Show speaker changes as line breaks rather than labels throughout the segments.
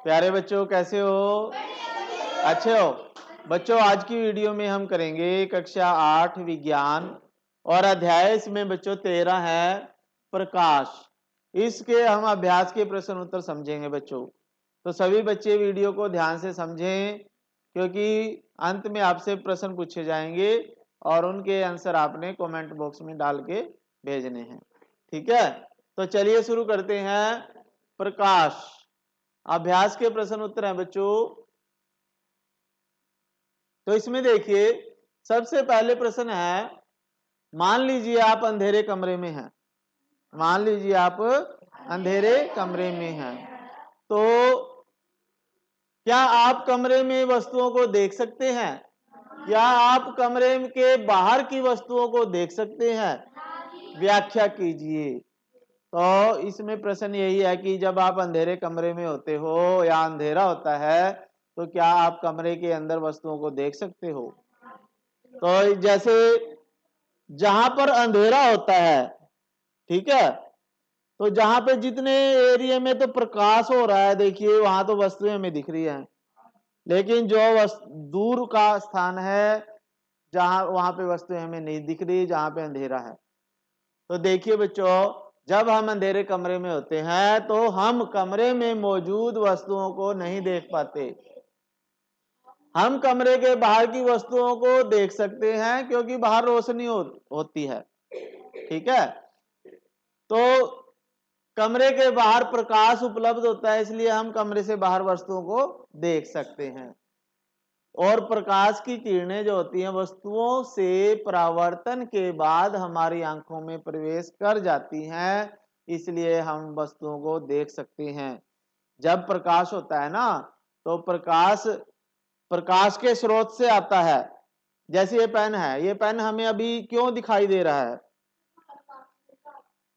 प्यारे बच्चों, कैसे हो? अच्छे हो? बच्चों, आज की वीडियो में हम करेंगे कक्षा 8 विज्ञान और अध्याय इसमें बच्चों 13 है प्रकाश। इसके हम अभ्यास के प्रश्न उत्तर समझेंगे बच्चों। तो सभी बच्चे वीडियो को ध्यान से समझें, क्योंकि अंत में आपसे प्रश्न पूछे जाएंगे और उनके आंसर आपने कमेंट बॉक्स में डाल के भेजने हैं। ठीक है, तो चलिए शुरू करते हैं। प्रकाश अभ्यास के प्रश्न उत्तर हैं बच्चों। तो इसमें देखिए, सबसे पहले प्रश्न है, मान लीजिए आप अंधेरे कमरे में हैं। मान लीजिए आप अंधेरे कमरे में हैं, तो क्या आप कमरे में वस्तुओं को देख सकते हैं? क्या आप कमरे के बाहर की वस्तुओं को देख सकते हैं? व्याख्या कीजिए। तो इसमें प्रश्न यही है कि जब आप अंधेरे कमरे में होते हो या अंधेरा होता है, तो क्या आप कमरे के अंदर वस्तुओं को देख सकते हो? तो जैसे जहां पर अंधेरा होता है, ठीक है, तो जहां पे जितने एरिया में तो प्रकाश हो रहा है, देखिए वहां तो वस्तुएं हमें दिख रही हैं। लेकिन जो दूर का स्थान है, जहां वहां पे वस्तुएं हमें नहीं दिख रही, जहां पे अंधेरा है। तो देखिए बच्चों, जब हम अंधेरे कमरे में होते हैं तो हम कमरे में मौजूद वस्तुओं को नहीं देख पाते। हम कमरे के बाहर की वस्तुओं को देख सकते हैं, क्योंकि बाहर रोशनी होती है। ठीक है, तो कमरे के बाहर प्रकाश उपलब्ध होता है, इसलिए हम कमरे से बाहर वस्तुओं को देख सकते हैं। और प्रकाश की किरणें जो होती हैं, वस्तुओं से परावर्तन के बाद हमारी आंखों में प्रवेश कर जाती हैं, इसलिए हम वस्तुओं को देख सकते हैं। जब प्रकाश होता है ना, तो प्रकाश प्रकाश के स्रोत से आता है। जैसे ये पेन है, ये पेन हमें अभी क्यों दिखाई दे रहा है?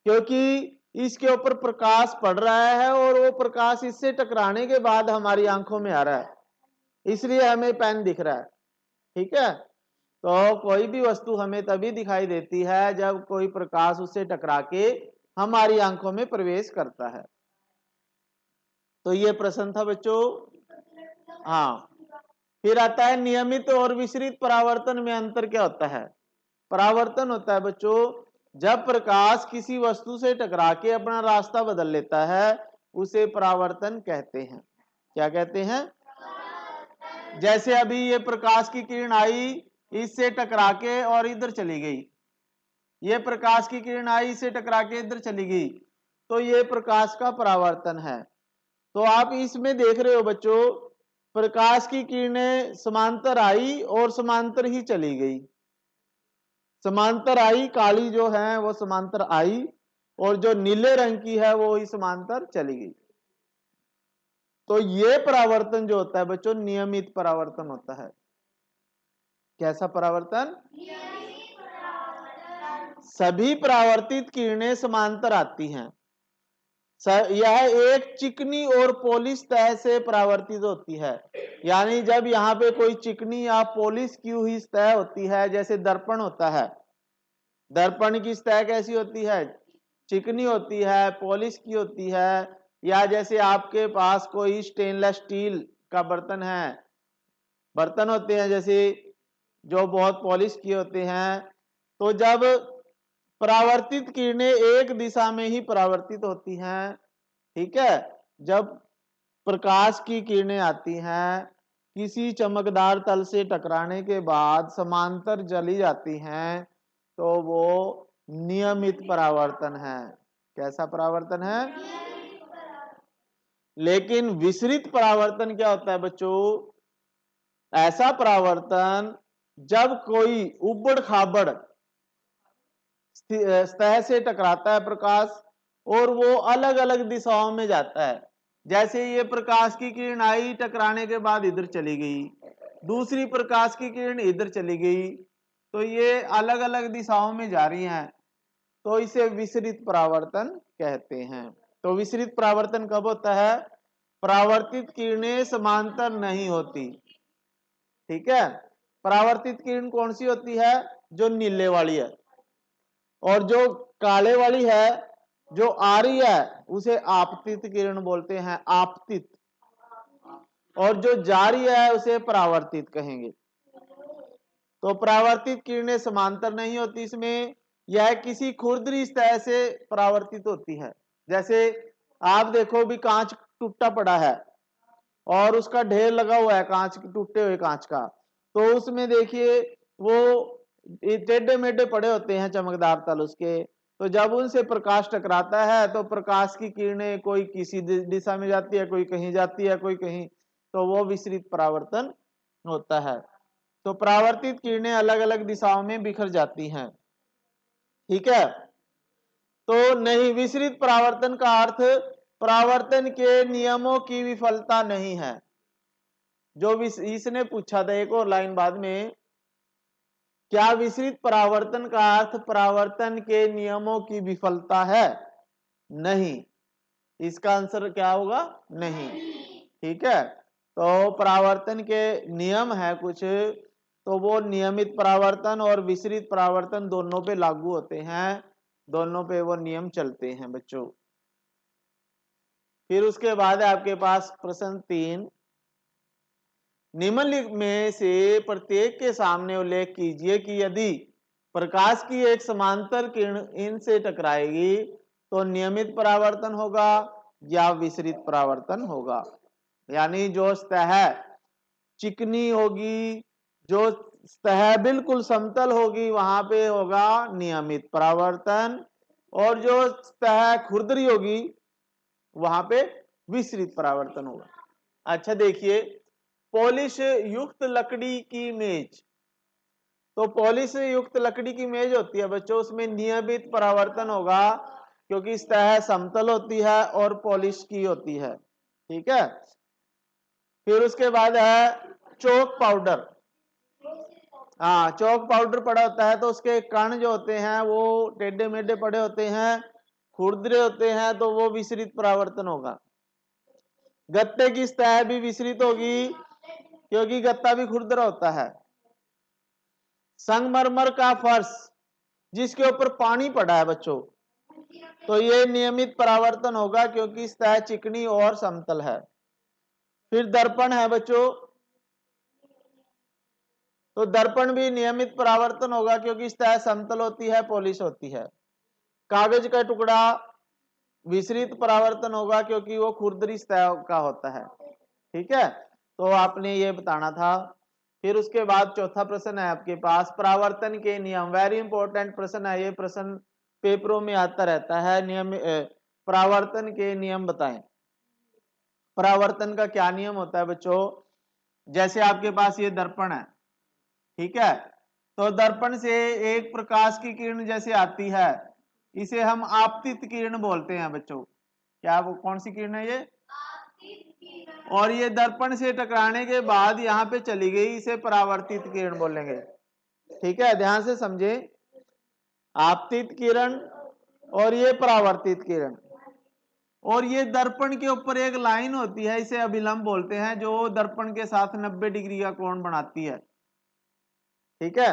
क्योंकि इसके ऊपर प्रकाश पड़ रहा है और वो प्रकाश इससे टकराने के बाद हमारी आंखों में आ रहा है, इसलिए हमें पेन दिख रहा है। ठीक है, तो कोई भी वस्तु हमें तभी दिखाई देती है जब कोई प्रकाश उससे टकरा के हमारी आंखों में प्रवेश करता है। तो ये प्रश्न था बच्चों। हाँ, फिर आता है नियमित और विसरित परावर्तन में अंतर क्या होता है? परावर्तन होता है बच्चों, जब प्रकाश किसी वस्तु से टकरा के अपना रास्ता बदल लेता है, उसे परावर्तन कहते हैं। क्या कहते हैं? जैसे अभी ये प्रकाश की किरण आई, इससे टकरा के और इधर चली गई। ये प्रकाश की किरण आई, इससे टकरा के इधर चली गई, तो ये प्रकाश का परावर्तन है। तो आप इसमें देख रहे हो बच्चों, प्रकाश की किरणें समांतर आई और समांतर ही चली गई। समांतर आई, काली जो है वो समांतर आई, और जो नीले रंग की है वो ही समांतर चली गई। तो ये परावर्तन जो होता है बच्चों, नियमित परावर्तन होता है। कैसा परावर्तन? सभी परावर्तित किरणें समांतर आती हैं। यह एक चिकनी और पॉलिश तह से परावर्तित होती है। यानी जब यहाँ पे कोई चिकनी या पॉलिश की हुई सतह होती है, जैसे दर्पण होता है, दर्पण की सतह कैसी होती है? चिकनी होती है, पॉलिश की होती है। या जैसे आपके पास कोई स्टेनलेस स्टील का बर्तन है, बर्तन होते हैं जैसे जो बहुत पॉलिश किए होते हैं, तो जब परावर्तित किरणें एक दिशा में ही परावर्तित होती हैं, ठीक है, जब प्रकाश की किरणें आती हैं, किसी चमकदार तल से टकराने के बाद समांतर चली जाती हैं, तो वो नियमित परावर्तन है। कैसा परावर्तन है? लेकिन विसरित परावर्तन क्या होता है बच्चों? ऐसा परावर्तन जब कोई उबड़ खाबड़ सतह से टकराता है प्रकाश, और वो अलग अलग दिशाओं में जाता है। जैसे ये प्रकाश की किरण आई, टकराने के बाद इधर चली गई, दूसरी प्रकाश की किरण इधर चली गई, तो ये अलग अलग दिशाओं में जा रही हैं, तो इसे विसरित परावर्तन कहते हैं। तो विसरित परावर्तन कब होता है? परावर्तित किरणें समांतर नहीं होती। ठीक है, परावर्तित किरण कौन सी होती है? जो नीले वाली है, और जो काले वाली है जो आ रही है, उसे आपतित किरण बोलते हैं। आपतित, और जो जारी है उसे परावर्तित कहेंगे। तो परावर्तित किरणें समांतर नहीं होती इसमें, यह किसी खुरदरी सतह से परावर्तित होती है। जैसे आप देखो भी कांच टूटा पड़ा है और उसका ढेर लगा हुआ है कांच, टूटे हुए कांच का, तो उसमें देखिए वो टेढ़े मेढ़े पड़े होते हैं चमकदार तल उसके, तो जब उनसे प्रकाश टकराता है तो प्रकाश की किरणें कोई किसी दिशा में जाती है, कोई कहीं जाती है, कोई कहीं, तो वो विसरित परावर्तन होता है। तो परावर्तित किरणें अलग अलग दिशाओं में बिखर जाती हैं। ठीक है, तो नहीं, विसरित परावर्तन का अर्थ परावर्तन के नियमों की विफलता नहीं है। जो इसने पूछा था एक और लाइन बाद में, क्या विसरित परावर्तन का अर्थ परावर्तन के नियमों की विफलता है? नहीं, इसका आंसर क्या होगा? नहीं। ठीक है, तो परावर्तन के नियम है कुछ, तो वो नियमित परावर्तन और विसरित परावर्तन दोनों पे लागू होते हैं, दोनों पे वो नियम चलते हैं बच्चों। फिर उसके बाद है आपके पास प्रश्न 3, निम्नलिखित में से प्रत्येक के सामने उल्लेख कीजिए कि यदि प्रकाश की एक समांतर किरण इनसे टकराएगी तो नियमित परावर्तन होगा या विसरित परावर्तन होगा। यानी जो सतह चिकनी होगी, जो सतह बिल्कुल समतल होगी, वहां पे होगा नियमित परावर्तन, और जो सतह खुरदरी होगी वहां पे विसरित परावर्तन होगा। अच्छा देखिए, पॉलिश युक्त लकड़ी की मेज, तो पॉलिश युक्त लकड़ी की मेज होती है बच्चों, उसमें नियमित परावर्तन होगा क्योंकि सतह समतल होती है और पॉलिश की होती है। ठीक है, फिर उसके बाद है चौक पाउडर। हाँ, चौक पाउडर पड़ा होता है तो उसके कण जो होते हैं वो टेढ़े मेढ़े पड़े होते हैं, खुरदरे होते हैं, तो वो विसरित परावर्तन होगा। गत्ते की सतह भी विसरित होगी क्योंकि गत्ता भी खुरदरा होता है। संगमरमर का फर्श जिसके ऊपर पानी पड़ा है बच्चों, तो ये नियमित परावर्तन होगा क्योंकि सतह चिकनी और समतल है। फिर दर्पण है बच्चों, तो दर्पण भी नियमित परावर्तन होगा क्योंकि सतह समतल होती है, पॉलिश होती है। कागज का टुकड़ा विसरित परावर्तन होगा क्योंकि वो खुरदरी सतह का होता है। ठीक है, तो आपने ये बताना था। फिर उसके बाद चौथा प्रश्न है आपके पास, परावर्तन के नियम। वेरी इंपॉर्टेंट प्रश्न है ये, प्रश्न पेपरों में आता रहता है। नियम परावर्तन के नियम बताएं। परावर्तन का क्या नियम होता है बच्चों? जैसे आपके पास ये दर्पण है, ठीक है, तो दर्पण से एक प्रकाश की किरण जैसे आती है, इसे हम आपतित किरण बोलते हैं बच्चों। क्या वो कौन सी किरण है ये? और ये दर्पण से टकराने के बाद यहां पे चली गई, इसे परावर्तित किरण बोलेंगे। ठीक है, ध्यान से समझे, आपतित किरण और ये परावर्तित किरण। और ये दर्पण के ऊपर एक लाइन होती है, इसे अभिलंब बोलते हैं, जो दर्पण के साथ 90 डिग्री का कोण बनाती है। ठीक है,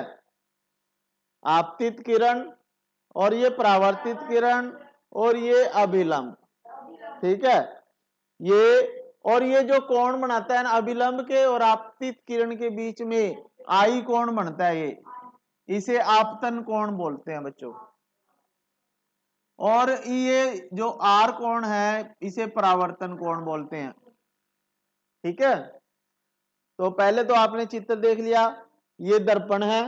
आपतित किरण और ये परावर्तित किरण और ये अभिलंब। ठीक है, ये और ये जो कोण बनाता है ना अभिलंब के और आपतित किरण के बीच में, आई कोण बनता है ये, इसे आपतन कोण बोलते हैं बच्चों। और ये जो आर कोण है इसे परावर्तन कोण बोलते हैं। ठीक है, तो पहले तो आपने चित्र देख लिया, ये दर्पण है,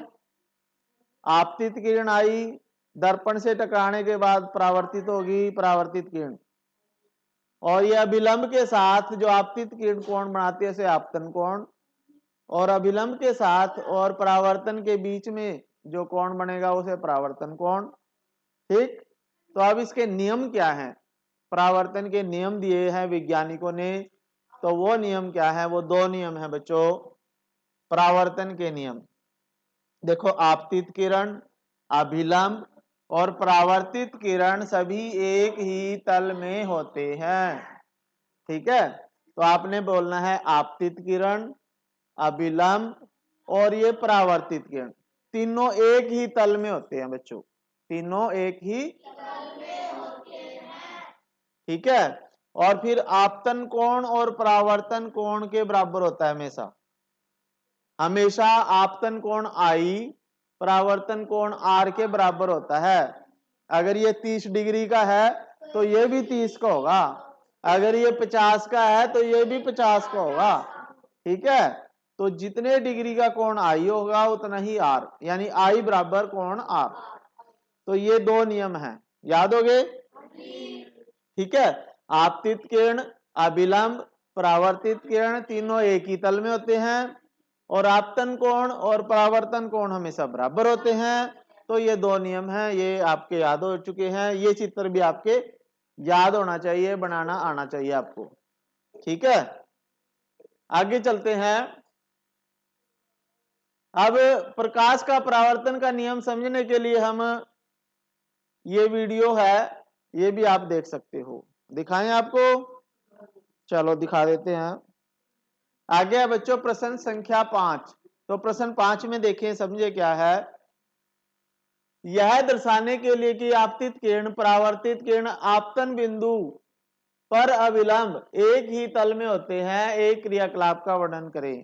आपतित किरण आई, दर्पण से टकराने के बाद परावर्तित होगी, परावर्तित किरण, और ये अभिलंब के साथ जो आपतित किरण कोण बनाती है उसे आपतन कोण, और अभिलंब के साथ और परावर्तन के बीच में जो कोण बनेगा उसे परावर्तन कोण। ठीक, तो अब इसके नियम क्या हैं? परावर्तन के नियम दिए हैं वैज्ञानिकों ने, तो वो नियम क्या है? वो दो नियम है बच्चों परावर्तन के नियम। देखो, आपतित किरण, अभिलंब और परावर्तित किरण सभी एक ही तल में होते हैं। ठीक है, तो आपने बोलना है आपतित किरण, अभिलंब और ये परावर्तित किरण, तीनों एक ही तल में होते हैं बच्चों, तीनों एक ही। ठीक है, और फिर आपतन कोण और परावर्तन कोण के बराबर होता है हमेशा। हमेशा आपतन कोण आई परावर्तन कोण आर के बराबर होता है। अगर ये 30 डिग्री का है तो ये भी 30 का होगा, अगर ये 50 का है तो ये भी 50 का होगा। ठीक है, तो जितने डिग्री का कोण आई होगा उतना ही आर, यानी आई बराबर कोण आर। तो ये दो नियम हैं, याद हो गए? ठीक है, आपतित किरण, अभिलंब, परावर्तित किरण तीनों एक ही तल में होते हैं और आपतन कोण और परावर्तन कोण हमेशा बराबर होते हैं। तो ये दो नियम हैं, ये आपके याद हो चुके हैं। ये चित्र भी आपके याद होना चाहिए, बनाना आना चाहिए आपको। ठीक है, आगे चलते हैं। अब प्रकाश का परावर्तन का नियम समझने के लिए हम, ये वीडियो है, ये भी आप देख सकते हो। दिखाएं आपको? चलो दिखा देते हैं। आगे है बच्चों प्रश्न संख्या 5। तो प्रश्न 5 में देखें, समझे क्या है। यह दर्शाने के लिए कि आपतित किरण परावर्तित किरण आपतन बिंदु पर अविलंब एक ही तल में होते हैं, एक क्रियाकलाप का वर्णन करें।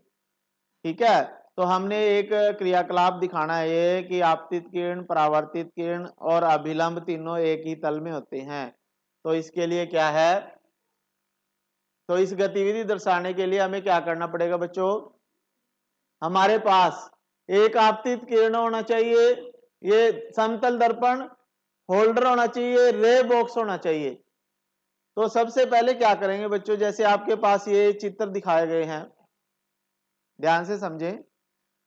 ठीक है, तो हमने एक क्रियाकलाप दिखाना है ये कि आपतित किरण, परावर्तित किरण और अभिलंब तीनों एक ही तल में होते हैं। तो इसके लिए क्या है, तो इस गतिविधि दर्शाने के लिए हमें क्या करना पड़ेगा बच्चों। हमारे पास एक आपतित किरण होना चाहिए, ये समतल दर्पण होल्डर होना चाहिए, रे बॉक्स होना चाहिए। तो सबसे पहले क्या करेंगे बच्चों, जैसे आपके पास ये चित्र दिखाए गए हैं, ध्यान से समझें।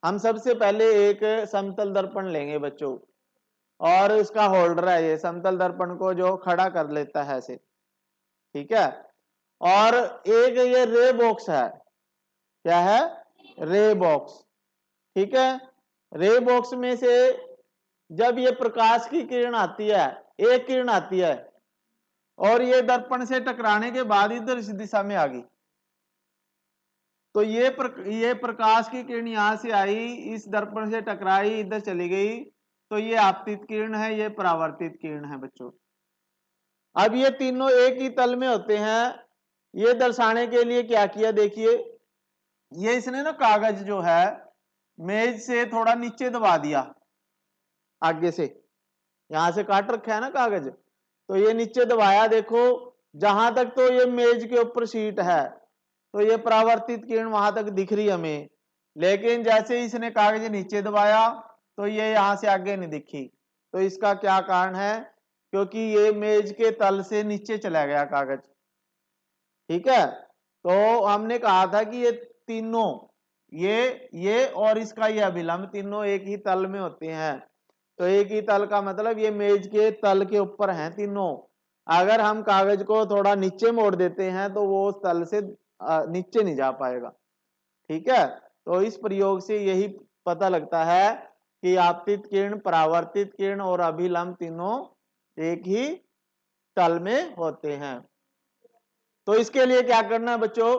हम सबसे पहले एक समतल दर्पण लेंगे बच्चों, और इसका होल्डर है ये, समतल दर्पण को जो खड़ा कर लेता है ऐसे। ठीक है, और एक ये रे बॉक्स है, क्या है, रे बॉक्स। ठीक है, रे बॉक्स में से जब ये प्रकाश की किरण आती है, एक किरण आती है और ये दर्पण से टकराने के बाद इधर इस दिशा में आ गई, तो ये प्रकाश की किरण यहां से आई, इस दर्पण से टकराई, इधर चली गई, तो ये आपतित किरण है, ये परावर्तित किरण है बच्चों। अब ये तीनों एक ही तल में होते हैं, ये दर्शाने के लिए क्या किया, देखिए ये इसने ना कागज जो है मेज से थोड़ा नीचे दबा दिया, आगे से यहां से काट रखा है ना कागज, तो ये नीचे दबाया। देखो जहां तक तो ये मेज के ऊपर शीट है तो ये परावर्तित किरण वहां तक दिख रही हमें, लेकिन जैसे इसने कागज नीचे दबाया तो ये यहां से आगे नहीं दिखी। तो इसका क्या कारण है, क्योंकि ये मेज के तल से नीचे चला गया कागज। ठीक है, तो हमने कहा था कि ये तीनों, ये और इसका ये अभिलंब तीनों एक ही तल में होते हैं। तो एक ही तल का मतलब ये मेज के तल के ऊपर हैं तीनों। अगर हम कागज को थोड़ा नीचे मोड़ देते हैं तो वो उस तल से नीचे नहीं जा पाएगा। ठीक है, तो इस प्रयोग से यही पता लगता है कि आपतित किरण, परावर्तित किरण और अभिलंब तीनों एक ही तल में होते हैं। तो इसके लिए क्या करना है बच्चों,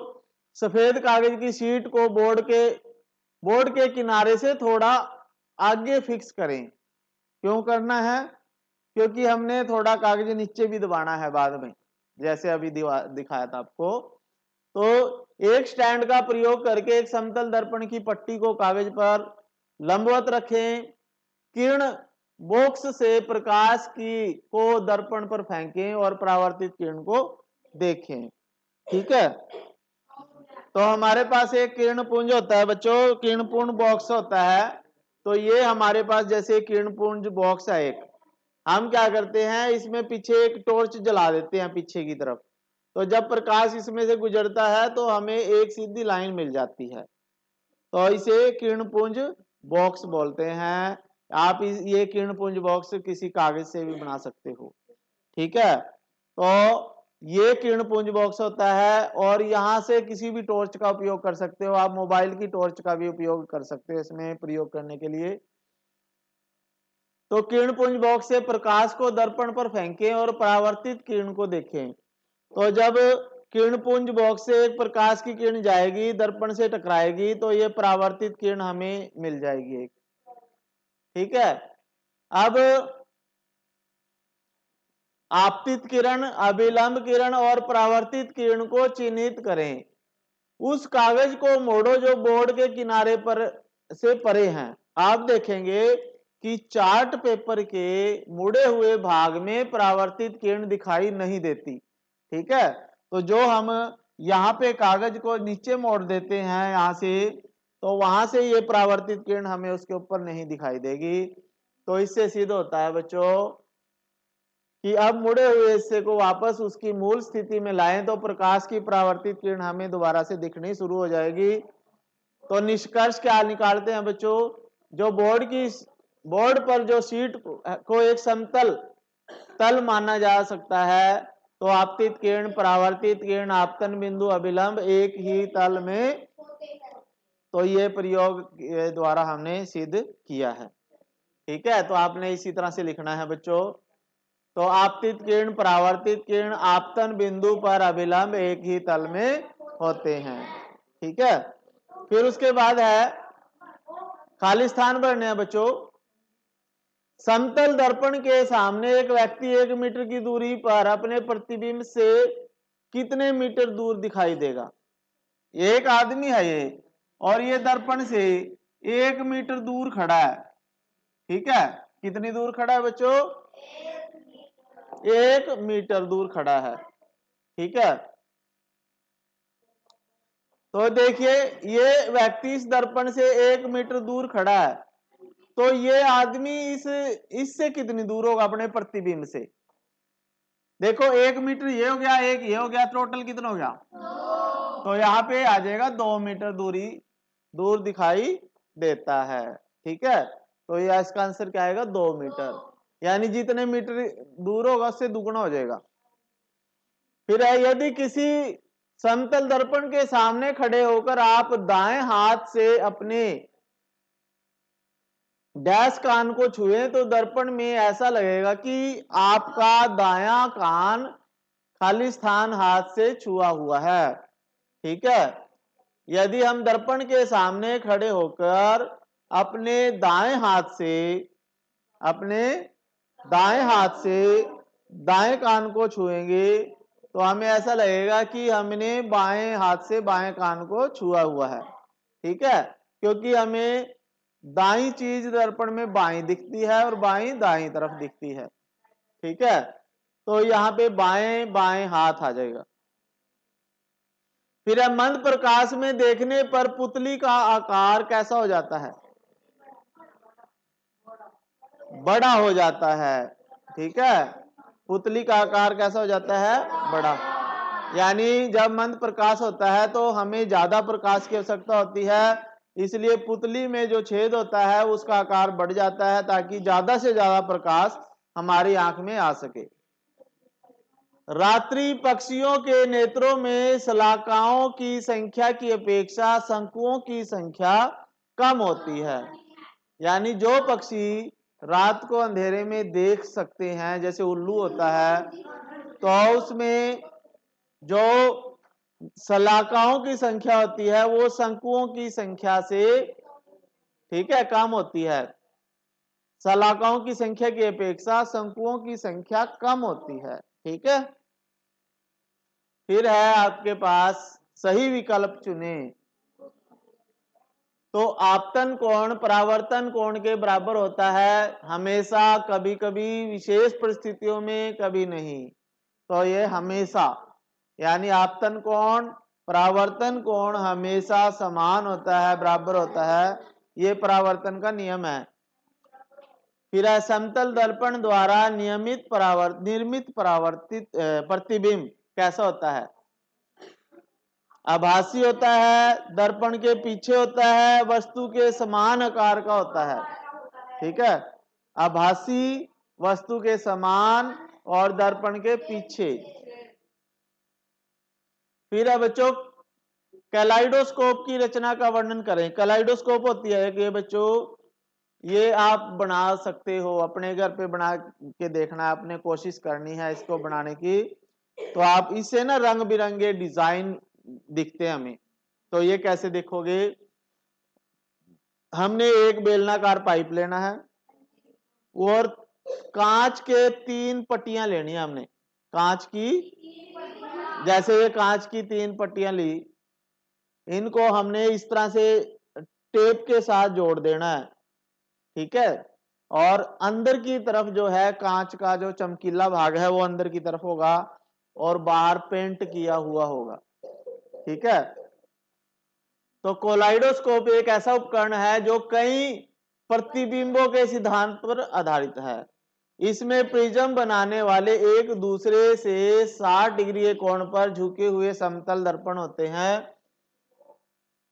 सफेद कागज की शीट को बोर्ड के किनारे से थोड़ा आगे फिक्स करें। क्यों करना है, क्योंकि हमने थोड़ा कागज नीचे भी दबाना है बाद में, जैसे अभी दिखाया था आपको। तो एक स्टैंड का प्रयोग करके एक समतल दर्पण की पट्टी को कागज पर लंबवत रखें, किरण बॉक्स से प्रकाश की को दर्पण पर फेंकें और परावर्तित किरण को देखें। ठीक है, तो हमारे पास एक किरण पुंज होता है बच्चों, किरण पुंज बॉक्स होता है। तो ये हमारे पास जैसे किरण पुंज बॉक्स है एक, हम क्या करते हैं इसमें पीछे एक टॉर्च जला देते हैं पीछे की तरफ, तो जब प्रकाश इसमें से गुजरता है तो हमें एक सीधी लाइन मिल जाती है। तो इसे किरण पुंज बॉक्स बोलते हैं। आप ये किरण पुंज बॉक्स किसी कागज से भी बना सकते हो। ठीक है, तो ये किरण पुंज बॉक्स होता है, और यहां से किसी भी टॉर्च का उपयोग कर सकते हो आप, मोबाइल की टॉर्च का भी उपयोग कर सकते हो इसमें प्रयोग करने के लिए। तो किरण पुंज बॉक्स से प्रकाश को दर्पण पर फेंकें और परावर्तित किरण को देखें। तो जब किरण पुंज बॉक्स से एक प्रकाश की किरण जाएगी, दर्पण से टकराएगी, तो ये परावर्तित किरण हमें मिल जाएगी एक। ठीक है, अब आपतित किरण, अभिलंब किरण और परावर्तित किरण को चिन्हित करें। उस कागज को मोड़ो जो बोर्ड के किनारे पर से परे हैं। आप देखेंगे कि चार्ट पेपर के मुड़े हुए भाग में परावर्तित किरण दिखाई नहीं देती। ठीक है, तो जो हम यहाँ पे कागज को नीचे मोड़ देते हैं यहाँ से, तो वहां से ये परावर्तित किरण हमें उसके ऊपर नहीं दिखाई देगी। तो इससे सिद्ध होता है बच्चों कि अब मुड़े हुए हिस्से को वापस उसकी मूल स्थिति में लाएं तो प्रकाश की परावर्तित किरण हमें दोबारा से दिखनी शुरू हो जाएगी। तो निष्कर्ष क्या निकालते हैं बच्चों, जो बोर्ड पर जो शीट को एक समतल तल माना जा सकता है, तो आपतित किरण, परावर्तित किरण, आपतन बिंदु, अभिलंब एक ही तल में, तो ये प्रयोग द्वारा हमने सिद्ध किया है। ठीक है, तो आपने इसी तरह से लिखना है बच्चों। तो आपतित किरण, परावर्तित किरण आपतन बिंदु पर अभिलंब एक ही तल में होते हैं। ठीक है, फिर उसके बाद है खाली स्थान भरने हैं बच्चों। समतल दर्पण के सामने एक व्यक्ति 1 मीटर की दूरी पर अपने प्रतिबिंब से कितने मीटर दूर दिखाई देगा? एक आदमी है ये, और ये दर्पण से 1 मीटर दूर खड़ा है। ठीक है, कितनी दूर खड़ा है बच्चों? 1 मीटर दूर खड़ा है। ठीक है, तो देखिए ये व्यक्ति इस दर्पण से 1 मीटर दूर खड़ा है, तो ये आदमी इससे कितनी दूर होगा अपने प्रतिबिंब से? देखो 1 मीटर ये हो गया, एक ये हो गया, टोटल कितना हो गया? तो यहाँ पे आ जाएगा 2 मीटर दूर दिखाई देता है। ठीक है, तो ये इसका आंसर क्या आएगा? 2 मीटर, यानी जितने मीटर दूर होगा उससे दुगना हो जाएगा। फिर है, यदि किसी समतल दर्पण के सामने खड़े होकर आप दाएं हाथ से अपने डैश कान को छुए तो दर्पण में ऐसा लगेगा कि आपका दायां कान खाली स्थान हाथ से छुआ हुआ है। ठीक है, यदि हम दर्पण के सामने खड़े होकर अपने दाएं हाथ से दाएं कान को छुएंगे तो हमें ऐसा लगेगा कि हमने बाएं हाथ से बाएं कान को छुआ हुआ है। ठीक है, क्योंकि हमें दाईं चीज दर्पण में बाईं दिखती है और बाईं दाईं तरफ दिखती है। ठीक है, तो यहाँ पे बाएं बाएं हाथ आ जाएगा। फिर मंद प्रकाश में देखने पर पुतली का आकार कैसा हो जाता है? बड़ा हो जाता है। ठीक है, पुतली का आकार कैसा हो जाता है? बड़ा। यानी जब मंद प्रकाश होता है तो हमें ज्यादा प्रकाश की आवश्यकता होती है, इसलिए पुतली में जो छेद होता है उसका आकार बढ़ जाता है ताकि ज्यादा से ज्यादा प्रकाश हमारी आंख में आ सके। रात्रि पक्षियों के नेत्रों में शलाकाओं की संख्या की अपेक्षा शंकुओं की संख्या कम होती है। यानी जो पक्षी रात को अंधेरे में देख सकते हैं, जैसे उल्लू होता है, तो उसमें जो शलाकाओं की संख्या होती है वो शंकुओं की संख्या से, ठीक है, कम होती है। शलाकाओं की संख्या की अपेक्षा शंकुओं की संख्या कम होती है। ठीक है, फिर है आपके पास सही विकल्प चुने। तो आपतन कोण परावर्तन कोण के बराबर होता है हमेशा, कभी कभी विशेष परिस्थितियों में, कभी नहीं। तो ये हमेशा, यानी आपतन कोण परावर्तन कोण हमेशा समान होता है, बराबर होता है, ये परावर्तन का नियम है। फिर समतल दर्पण द्वारा निर्मित परावर्तित प्रतिबिंब कैसा होता है? आभासी होता है, दर्पण के पीछे होता है, वस्तु के समान आकार का होता है। ठीक है, आभासी, वस्तु के समान और दर्पण के पीछे। फिर है बच्चों कैलाइडोस्कोप की रचना का वर्णन करें। कैलाइडोस्कोप होती है कि बच्चों ये आप बना सकते हो, अपने घर पे बना के देखना है, आपने कोशिश करनी है इसको बनाने की। तो आप इससे ना रंग बिरंगे डिजाइन दिखते हैं हमें। तो ये कैसे देखोगे? हमने एक बेलनाकार पाइप लेना है और कांच के 3 पट्टियां लेनी है हमने, कांच की, जैसे ये कांच की 3 पट्टियां ली, इनको हमने इस तरह से टेप के साथ जोड़ देना है, ठीक है। और अंदर की तरफ जो है कांच का जो चमकीला भाग है वो अंदर की तरफ होगा और बाहर पेंट किया हुआ होगा, ठीक है। तो कोलाइडोस्कोप एक ऐसा उपकरण है जो कई प्रतिबिंबों के सिद्धांत पर आधारित है। इसमें प्रिज्म बनाने वाले एक दूसरे से 60 डिग्री के कोण पर झुके हुए समतल दर्पण होते हैं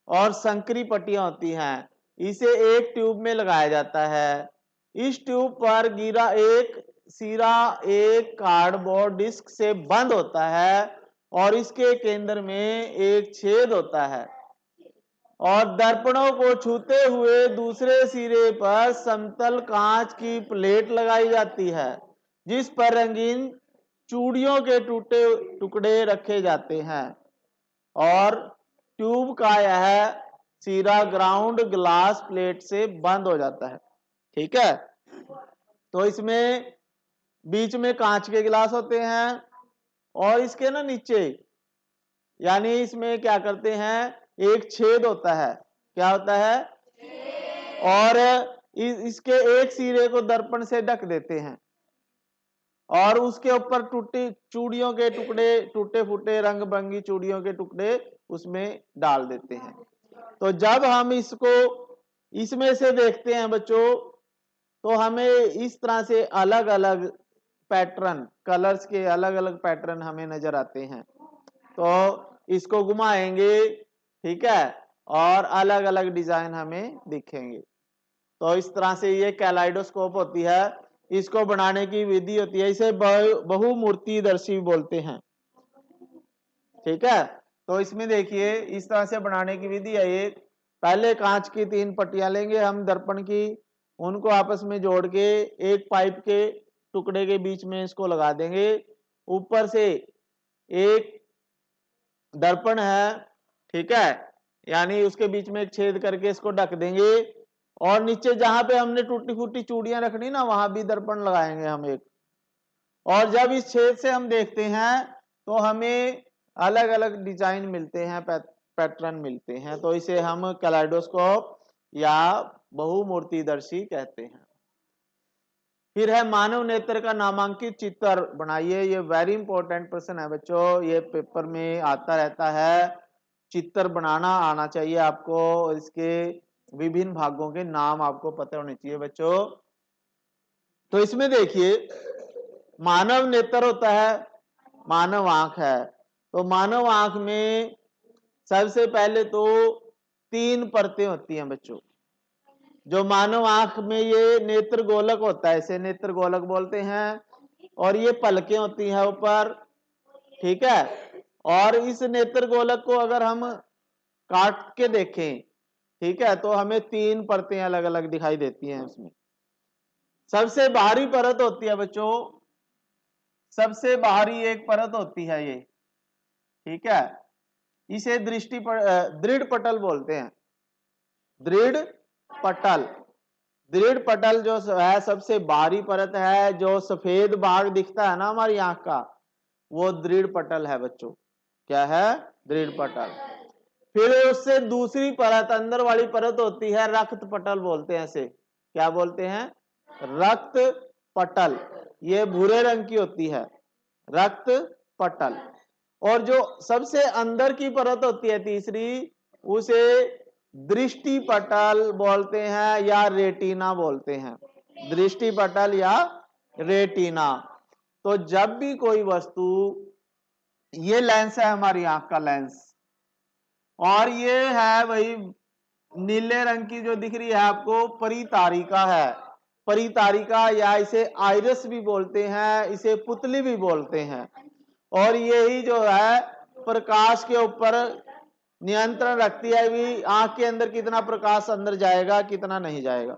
और संकरी पट्टियां होती हैं। इसे एक ट्यूब में लगाया जाता है। इस ट्यूब पर गिरा एक सिरा एक कार्डबोर्ड डिस्क से बंद होता है और इसके केंद्र में एक छेद होता है और दर्पणों को छूते हुए दूसरे सिरे पर समतल कांच की प्लेट लगाई जाती है जिस पर रंगीन चूड़ियों के टूटे टुकड़े रखे जाते हैं और ट्यूब का यह सिरा ग्राउंड ग्लास प्लेट से बंद हो जाता है, ठीक है। तो इसमें बीच में कांच के गिलास होते हैं और इसके ना नीचे, यानी इसमें क्या करते हैं, एक छेद होता है, क्या होता है, और इसके एक सिरे को दर्पण से ढक देते हैं और उसके ऊपर टूटी चूड़ियों के टुकड़े, टूटे फूटे रंग बिरंगी चूड़ियों के टुकड़े उसमें डाल देते हैं। तो जब हम इसको इसमें से देखते हैं बच्चों, तो हमें इस तरह से अलग अलग पैटर्न, कलर्स के अलग अलग पैटर्न हमें नजर आते हैं। तो इसको घुमाएंगे, ठीक है, और अलग अलग डिजाइन हमें दिखेंगे। तो इस तरह से ये कैलाइडोस्कोप होती है। इसको बनाने की विधि होती है, इसे बहुमूर्तिदर्शी बोलते हैं, ठीक है। तो इसमें देखिए इस तरह से बनाने की विधि है। ये पहले कांच की 3 पट्टियां लेंगे हम दर्पण की, उनको आपस में जोड़ के एक पाइप के टुकड़े के बीच में इसको लगा देंगे। ऊपर से एक दर्पण है, ठीक है, यानी उसके बीच में एक छेद करके इसको ढक देंगे और नीचे जहां पे हमने टूटी फूटी चूड़ियां रखनी ना, वहां भी दर्पण लगाएंगे हम एक। और जब इस छेद से हम देखते हैं तो हमें अलग अलग डिजाइन मिलते हैं, पैटर्न मिलते हैं। तो इसे हम कैलाइडोस्कोप या बहुमूर्तिदर्शी कहते हैं। फिर है मानव नेत्र का नामांकित चित्र बनाइए। ये वेरी इंपॉर्टेंट प्रश्न है बच्चों, ये पेपर में आता रहता है। चित्र बनाना आना चाहिए आपको, इसके विभिन्न भागों के नाम आपको पता होने चाहिए बच्चों। तो इसमें देखिए मानव नेत्र होता है, मानव आंख है। तो मानव आंख में सबसे पहले तो 3 परतें होती हैं बच्चों। जो मानव आंख में ये नेत्र गोलक होता है, इसे नेत्र गोलक बोलते हैं, और ये पलकें होती हैं ऊपर, ठीक है। और इस नेत्र गोलक को अगर हम काट के देखें, ठीक है, तो हमें 3 परतें अलग अलग दिखाई देती हैं उसमें। सबसे बाहरी परत होती है बच्चों, सबसे बाहरी एक परत होती है ये, ठीक है, इसे दृढ़ पटल बोलते हैं। दृढ़ पटल, दृढ़ पटल जो है सबसे बाहरी परत है। जो सफेद भाग दिखता है ना हमारी आंख का, वो दृढ़ पटल है बच्चों। क्या है? दृढ़ पटल। फिर उससे दूसरी परत, अंदर वाली परत होती है, रक्त पटल बोलते हैं इसे। क्या बोलते हैं? रक्त पटल। ये भूरे रंग की होती है, रक्त पटल। और जो सबसे अंदर की परत होती है तीसरी, उसे दृष्टि पटल बोलते हैं या रेटिना बोलते हैं। दृष्टि पटल या रेटिना। तो जब भी कोई वस्तु, ये लेंस है हमारी आंख का लेंस, और ये है वही नीले रंग की जो दिख रही है आपको, परितारिका है। परितारिका या इसे आइरिस भी बोलते हैं, इसे पुतली भी बोलते हैं। और यही जो है प्रकाश के ऊपर नियंत्रण रखती है भी आंख के अंदर कितना प्रकाश अंदर जाएगा, कितना नहीं जाएगा,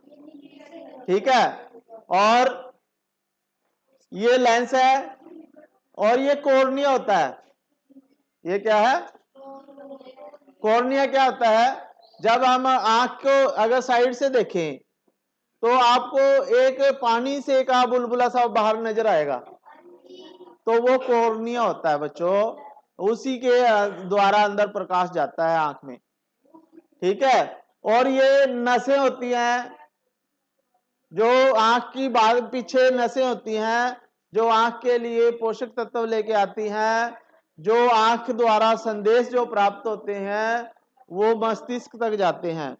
ठीक है। और ये लेंस है और ये कॉर्निया होता है। ये क्या है? कॉर्निया क्या होता है? जब हम आंख को अगर साइड से देखें, तो आपको एक पानी से का बुलबुला सा बाहर नजर आएगा, तो वो कॉर्निया होता है बच्चों, उसी के द्वारा अंदर प्रकाश जाता है आंख में। ठीक है, और ये नसें होती हैं जो आंख की बाद पीछे नसें होती हैं जो आंख के लिए पोषक तत्व लेके आती हैं, जो आंख द्वारा संदेश जो प्राप्त होते हैं वो मस्तिष्क तक जाते हैं।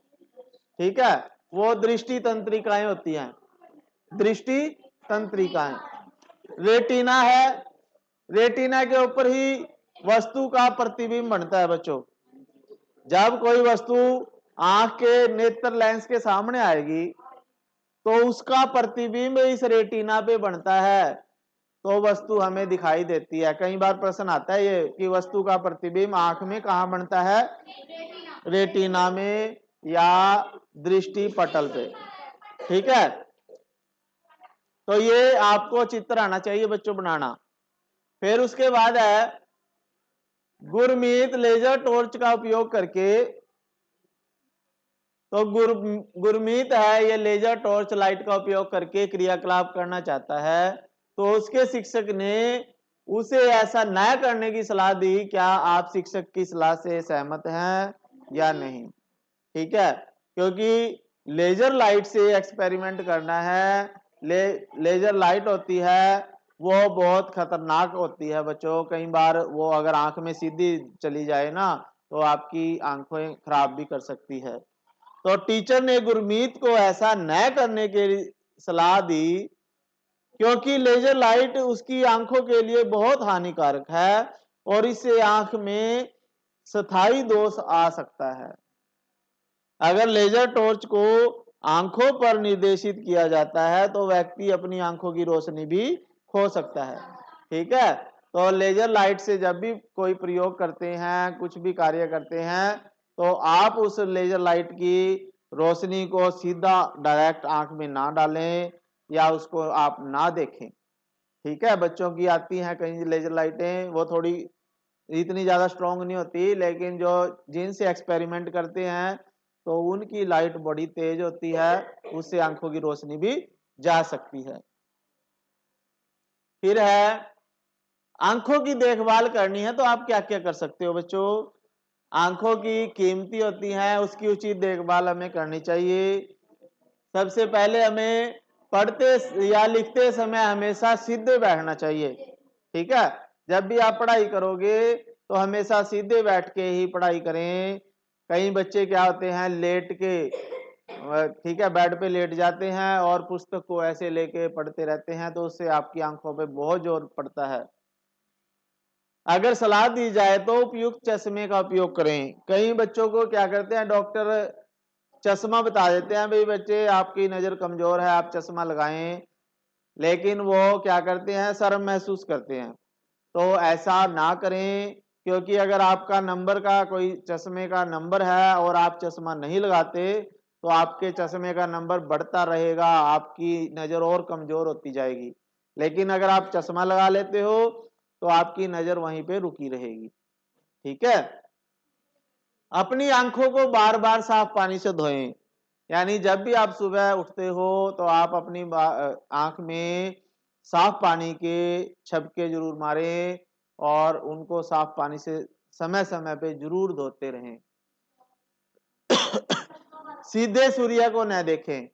ठीक है, वो दृष्टि तंत्रिकाएं होती हैं, दृष्टि तंत्रिकाएं। रेटिना है, रेटिना के ऊपर ही वस्तु का प्रतिबिंब बनता है बच्चों। जब कोई वस्तु आंख के नेत्र लेंस के सामने आएगी तो उसका प्रतिबिंब इस रेटिना पे बनता है, तो वस्तु हमें दिखाई देती है। कई बार प्रश्न आता है ये कि वस्तु का प्रतिबिंब आंख में कहां बनता है, रेटिना में या दृष्टि पटल पे। ठीक है, तो ये आपको चित्र आना चाहिए बच्चों बनाना। फिर उसके बाद है गुरमीत लेजर टॉर्च का उपयोग करके, तो गुरमीत है ये लेजर टॉर्च लाइट का उपयोग करके क्रियाकलाप करना चाहता है, तो उसके शिक्षक ने उसे ऐसा न करने की सलाह दी। क्या आप शिक्षक की सलाह से सहमत हैं या नहीं? ठीक है, क्योंकि लेजर लाइट से एक्सपेरिमेंट करना है, लेजर लाइट होती है वो बहुत खतरनाक होती है बच्चों। कई बार वो अगर आंख में सीधी चली जाए ना तो आपकी आंखें खराब भी कर सकती है। तो टीचर ने गुरमीत को ऐसा न करने की सलाह दी क्योंकि लेजर लाइट उसकी आंखों के लिए बहुत हानिकारक है और इससे आंख में स्थायी दोष आ सकता है। अगर लेजर टॉर्च को आंखों पर निर्देशित किया जाता है तो व्यक्ति अपनी आंखों की रोशनी भी खो सकता है। ठीक है, तो लेजर लाइट से जब भी कोई प्रयोग करते हैं, कुछ भी कार्य करते हैं, तो आप उस लेजर लाइट की रोशनी को सीधा डायरेक्ट आंख में ना डालें या उसको आप ना देखें। ठीक है, बच्चों की आती हैं कई लेजर लाइटें, वो थोड़ी इतनी ज्यादा स्ट्रांग नहीं होती, लेकिन जो जिनसे एक्सपेरिमेंट करते हैं तो उनकी लाइट बड़ी तेज होती है, उससे आंखों की रोशनी भी जा सकती है। फिर है आंखों की देखभाल करनी है तो आप क्या क्या कर सकते हो बच्चों। आंखों की कीमती होती हैं, उसकी उचित देखभाल हमें करनी चाहिए। सबसे पहले हमें पढ़ते या लिखते समय हमेशा सीधे बैठना चाहिए। ठीक है, जब भी आप पढ़ाई करोगे तो हमेशा सीधे बैठ के ही पढ़ाई करें। कई बच्चे क्या होते हैं लेट के, ठीक है, बेड पे लेट जाते हैं और पुस्तक को ऐसे लेके पढ़ते रहते हैं, तो उससे आपकी आंखों पे बहुत जोर पड़ता है। अगर सलाह दी जाए तो उपयुक्त चश्मे का उपयोग करें। कई बच्चों को क्या करते हैं डॉक्टर चश्मा बता देते हैं, भाई बच्चे आपकी नजर कमजोर है आप चश्मा लगाएं, लेकिन वो क्या करते हैं शर्म महसूस करते हैं। तो ऐसा ना करें, क्योंकि अगर आपका नंबर का कोई चश्मे का नंबर है और आप चश्मा नहीं लगाते तो आपके चश्मे का नंबर बढ़ता रहेगा, आपकी नजर और कमजोर होती जाएगी। लेकिन अगर आप चश्मा लगा लेते हो तो आपकी नजर वहीं पे रुकी रहेगी। ठीक है, अपनी आंखों को बार बार साफ पानी से धोएं। यानी जब भी आप सुबह उठते हो तो आप अपनी आंख में साफ पानी के छबके जरूर मारें और उनको साफ पानी से समय समय पे जरूर धोते रहें। सीधे सूर्य को न देखें।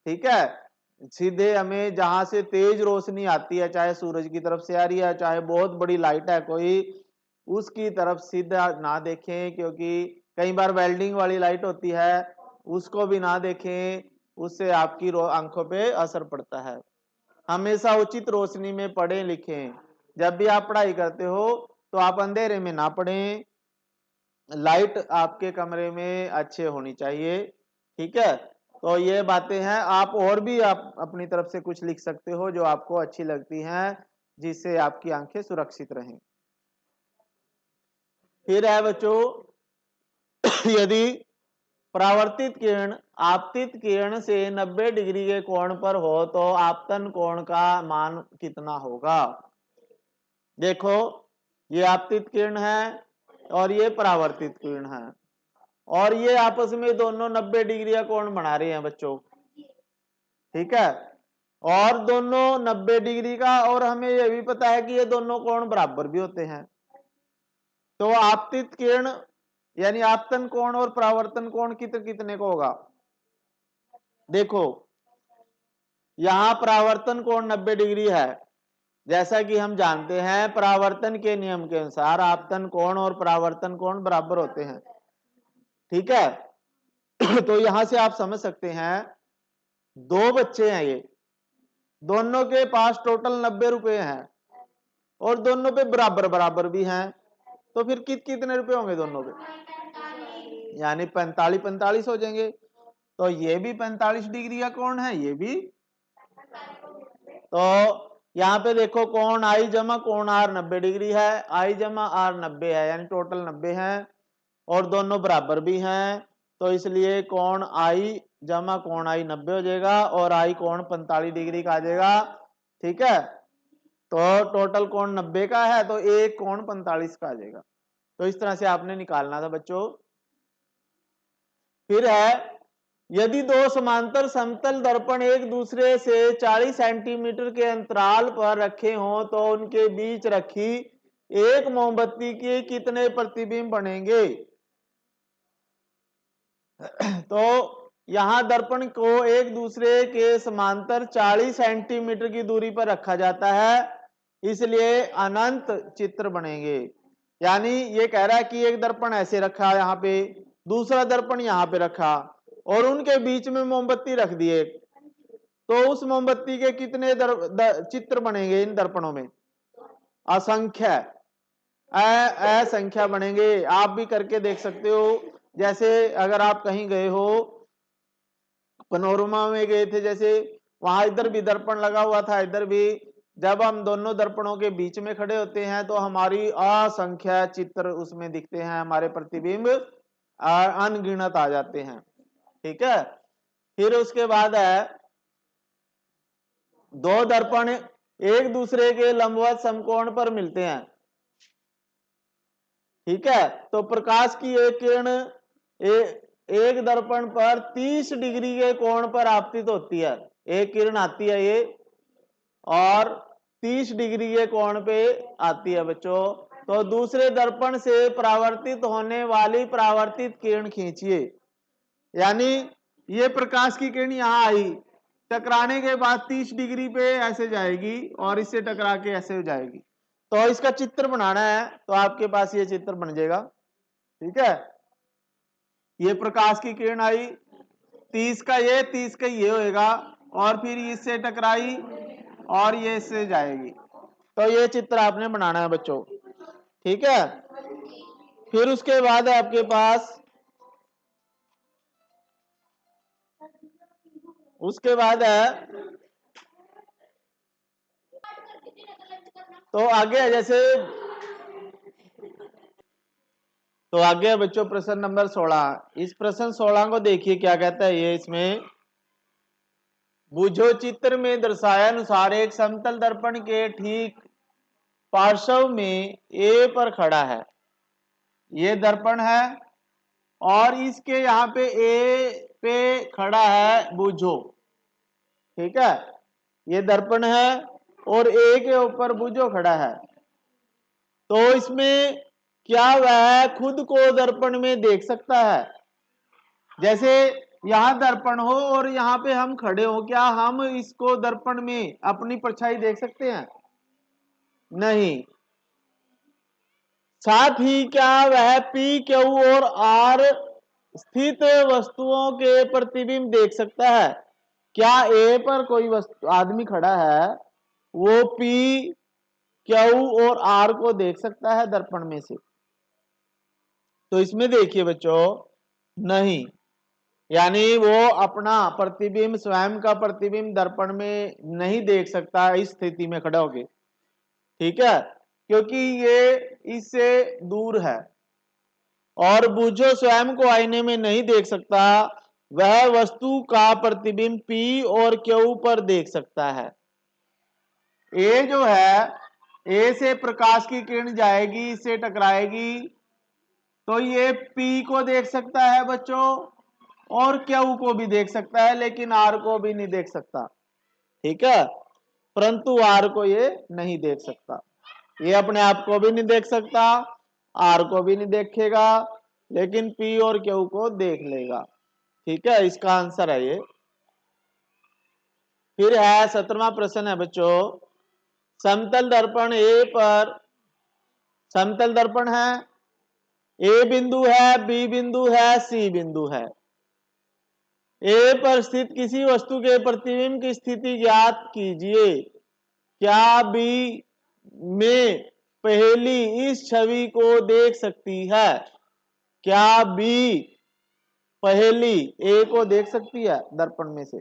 ठीक है, सीधे हमें जहां से तेज रोशनी आती है, चाहे सूरज की तरफ से आ रही है चाहे बहुत बड़ी लाइट है कोई, उसकी तरफ सीधा ना देखें, क्योंकि कई बार वेल्डिंग वाली लाइट होती है उसको भी ना देखें, उससे आपकी आंखों पे असर पड़ता है। हमेशा उचित रोशनी में पढ़ें लिखें। जब भी आप पढ़ाई करते हो तो आप अंधेरे में ना पढ़ें, लाइट आपके कमरे में अच्छे होनी चाहिए। ठीक है, तो ये बातें हैं। आप और भी आप अपनी तरफ से कुछ लिख सकते हो जो आपको अच्छी लगती हैं, जिससे आपकी आंखें सुरक्षित रहें। फिर है बच्चों यदि परावर्तित किरण आपतित किरण से 90 डिग्री के कोण पर हो तो आपतन कोण का मान कितना होगा। देखो, ये आपतित किरण है और ये परावर्तित किरण है, और ये आपस में दोनों 90 डिग्री का कोण बना रहे हैं बच्चों। ठीक है, और दोनों 90 डिग्री का, और हमें यह भी पता है कि ये दोनों कोण बराबर भी होते हैं। तो आपतित किरण यानी आपतन कोण और परावर्तन कोण कितने कितने को होगा? देखो यहां परावर्तन कोण 90 डिग्री है, जैसा कि हम जानते हैं परावर्तन के नियम के अनुसार आपतन कोण और परावर्तन कोण बराबर होते हैं। ठीक है तो यहां से आप समझ सकते हैं, दो बच्चे हैं, ये दोनों के पास टोटल 90 रुपए हैं और दोनों पे बराबर बराबर भी हैं, तो फिर कितने रुपए होंगे दोनों पे? यानी 45 45 हो जाएंगे। तो ये भी 45 डिग्री का कोण है, ये भी। तो यहाँ पे देखो कोण आई जमा कोण आर 90 डिग्री है, आई जमा आर 90 है, यानी टोटल 90 है और दोनों बराबर भी हैं, तो इसलिए कोण आई जमा कोण आई 90 हो जाएगा और आई कोण 45 डिग्री का आ जाएगा। ठीक है, तो टोटल कोण 90 का है, तो एक कोण 45 का आ जाएगा। तो इस तरह से आपने निकालना था बच्चों। फिर है, यदि दो समांतर समतल दर्पण एक दूसरे से 40 सेंटीमीटर के अंतराल पर रखे हों तो उनके बीच रखी एक मोमबत्ती के कितने प्रतिबिंब बनेंगे? तो यहां दर्पण को एक दूसरे के समांतर 40 सेंटीमीटर की दूरी पर रखा जाता है, इसलिए अनंत चित्र बनेंगे। यानी ये कह रहा है कि एक दर्पण ऐसे रखा यहाँ पे, दूसरा दर्पण यहाँ पे रखा और उनके बीच में मोमबत्ती रख दिए, तो उस मोमबत्ती के कितने चित्र बनेंगे इन दर्पणों में? असंख्य, असंख्य बनेंगे। आप भी करके देख सकते हो। जैसे अगर आप कहीं गए हो, पनोरमा में गए थे, जैसे वहां इधर भी दर्पण लगा हुआ था, इधर भी, जब हम दोनों दर्पणों के बीच में खड़े होते हैं तो हमारी असंख्य चित्र उसमें दिखते हैं, हमारे प्रतिबिंब अनगिनत आ जाते हैं। ठीक है, फिर उसके बाद है, दो दर्पण एक दूसरे के लंबवत समकोण पर मिलते हैं। ठीक है, तो प्रकाश की एक किरण एक दर्पण पर 30 डिग्री के कोण पर आपतित होती है। एक किरण आती है ये और 30 डिग्री के कोण पे आती है बच्चों। तो दूसरे दर्पण से परावर्तित होने वाली परावर्तित किरण खींचिए। यानी ये प्रकाश की किरण यहां आई, टकराने के बाद 30 डिग्री पे ऐसे जाएगी और इससे टकरा के ऐसे हो जाएगी। तो इसका चित्र बनाना है तो आपके पास ये चित्र बन जाएगा। ठीक है, ये प्रकाश की किरण आई, 30 का ये होएगा और फिर इससे टकराई और ये इससे जाएगी। तो ये चित्र आपने बनाना है बच्चों। ठीक है, फिर उसके बाद है आपके पास, उसके बाद है, तो आगे जैसे, तो आगे बच्चों प्रश्न नंबर 16। इस प्रश्न 16 को देखिए क्या कहता है ये इसमें, बुझो चित्र में दर्शाया अनुसार एक समतल दर्पण के ठीक पार्श्व में ए पर खड़ा है। ये दर्पण है और इसके यहाँ पे ए पे खड़ा है बुझो। ठीक है, ये दर्पण है और ए के ऊपर बुझो खड़ा है। तो इसमें क्या वह खुद को दर्पण में देख सकता है? जैसे यहां दर्पण हो और यहाँ पे हम खड़े हो, क्या हम इसको दर्पण में अपनी परछाई देख सकते हैं? नहीं। साथ ही क्या वह पी क्यू और आर स्थित वस्तुओं के प्रतिबिंब देख सकता है? क्या ए पर कोई वस्तु आदमी खड़ा है, वो पी क्यू और आर को देख सकता है दर्पण में से? तो इसमें देखिए बच्चों, नहीं। यानी वो अपना प्रतिबिंब, स्वयं का प्रतिबिंब दर्पण में नहीं देख सकता इस स्थिति में खड़ा होके। ठीक है, क्योंकि ये इससे दूर है और बुझो स्वयं को आईने में नहीं देख सकता, वह वस्तु का प्रतिबिंब पी और क्यू पर देख सकता है। ए जो है, ए से प्रकाश की किरण जाएगी, इससे टकराएगी, तो ये पी को देख सकता है बच्चों और क्यू को भी देख सकता है, लेकिन आर को भी नहीं देख सकता, ठीक है, परंतु आर को ये नहीं देख सकता, ये अपने आप को भी नहीं देख सकता, आर को भी नहीं देखेगा, लेकिन पी और क्यू को देख लेगा, ठीक है, इसका आंसर है ये। फिर है 17वां प्रश्न है बच्चों, समतल दर्पण ए पर, समतल दर्पण है, ए बिंदु है, बी बिंदु है, सी बिंदु है, ए पर स्थित किसी वस्तु के प्रतिबिंब की स्थिति ज्ञात कीजिए, क्या बी में पहली इस छवि को देख सकती है, क्या बी पहली ए को देख सकती है दर्पण में से।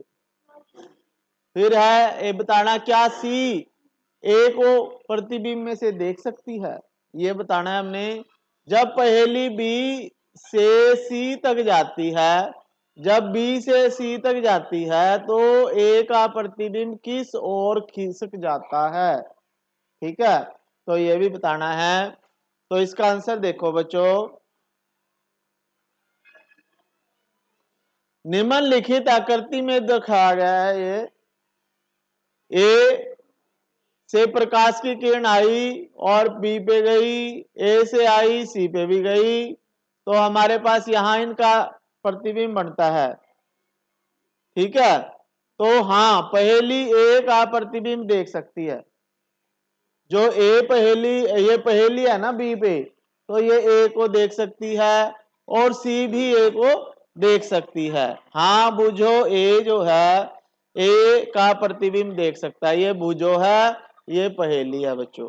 फिर है ये बताना क्या सी ए को प्रतिबिंब में से देख सकती है, ये बताना है हमने। जब पहली बी से सी तक जाती है, जब बी से सी तक जाती है तो ए का प्रतिबिंब किस ओर खिसक जाता है, ठीक है, तो ये भी बताना है। तो इसका आंसर देखो बच्चों, निम्नलिखित आकृति में दिखाया गया है, ये ए से प्रकाश की किरण आई और बी पे गई, ए से आई सी पे भी गई, तो हमारे पास यहां इनका प्रतिबिंब बनता है, ठीक है, तो हाँ पहली ए का प्रतिबिंब देख सकती है, जो ए पहली, ये पहली है ना बी पे, तो ये ए को देख सकती है और सी भी ए को देख सकती है। हाँ बुझो ए जो है ए का प्रतिबिंब देख सकता है, ये बुझो है, ये पहेली है बच्चों।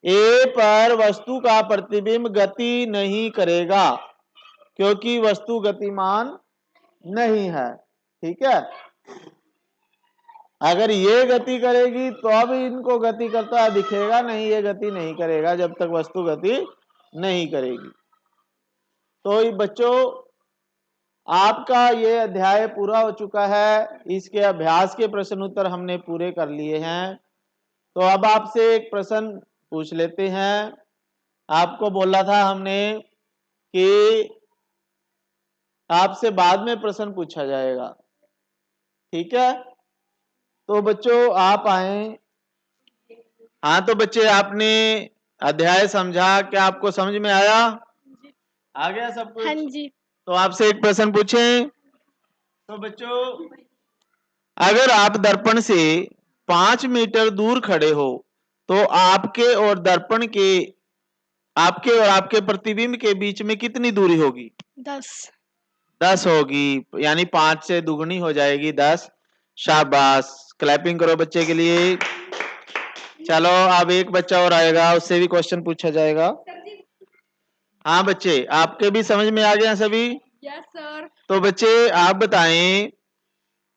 ए पर वस्तु का प्रतिबिंब गति नहीं करेगा क्योंकि वस्तु गतिमान नहीं है, ठीक है, अगर ये गति करेगी तो अब इनको गति करता दिखेगा, नहीं ये गति नहीं करेगा जब तक वस्तु गति नहीं करेगी। तो बच्चों आपका ये अध्याय पूरा हो चुका है, इसके अभ्यास के प्रश्न उत्तर हमने पूरे कर लिए हैं। तो अब आपसे एक प्रश्न पूछ लेते हैं, आपको बोला था हमने कि आपसे बाद में प्रश्न पूछा जाएगा, ठीक है, तो बच्चों आप आए। हाँ तो बच्चे आपने अध्याय समझा, क्या आपको समझ में आया, आ गया सब कुछ? हाँ जी। तो आपसे एक प्रश्न पूछें, तो बच्चों अगर आप दर्पण से 5 मीटर दूर खड़े हो तो आपके और दर्पण के, आपके और आपके प्रतिबिंब के बीच में कितनी दूरी होगी? 10 होगी, यानी 5 से दुगनी हो जाएगी 10। शाबाश, क्लैपिंग करो बच्चे के लिए। चलो अब एक बच्चा और आएगा, उससे भी क्वेश्चन पूछा जाएगा। हाँ बच्चे आपके भी समझ में आ गया सभी? Yes sir. तो बच्चे आप बताएं,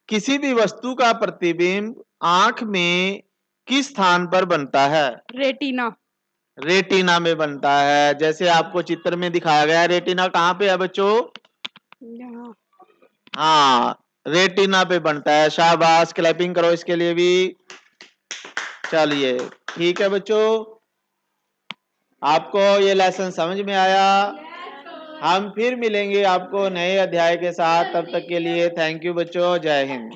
किसी भी वस्तु का प्रतिबिंब आंख में किस स्थान पर बनता है? रेटिना। रेटिना में बनता है, जैसे आपको चित्र में दिखाया गया है। रेटिना कहाँ पे है बच्चों? यहाँ। हाँ रेटिना पे बनता है, शाबाश, क्लैपिंग करो इसके लिए भी। चलिए ठीक है बच्चों, आपको ये लेसन समझ में आया? हम फिर मिलेंगे आपको नए अध्याय के साथ, तब तक के लिए थैंक यू बच्चों, जय हिंद।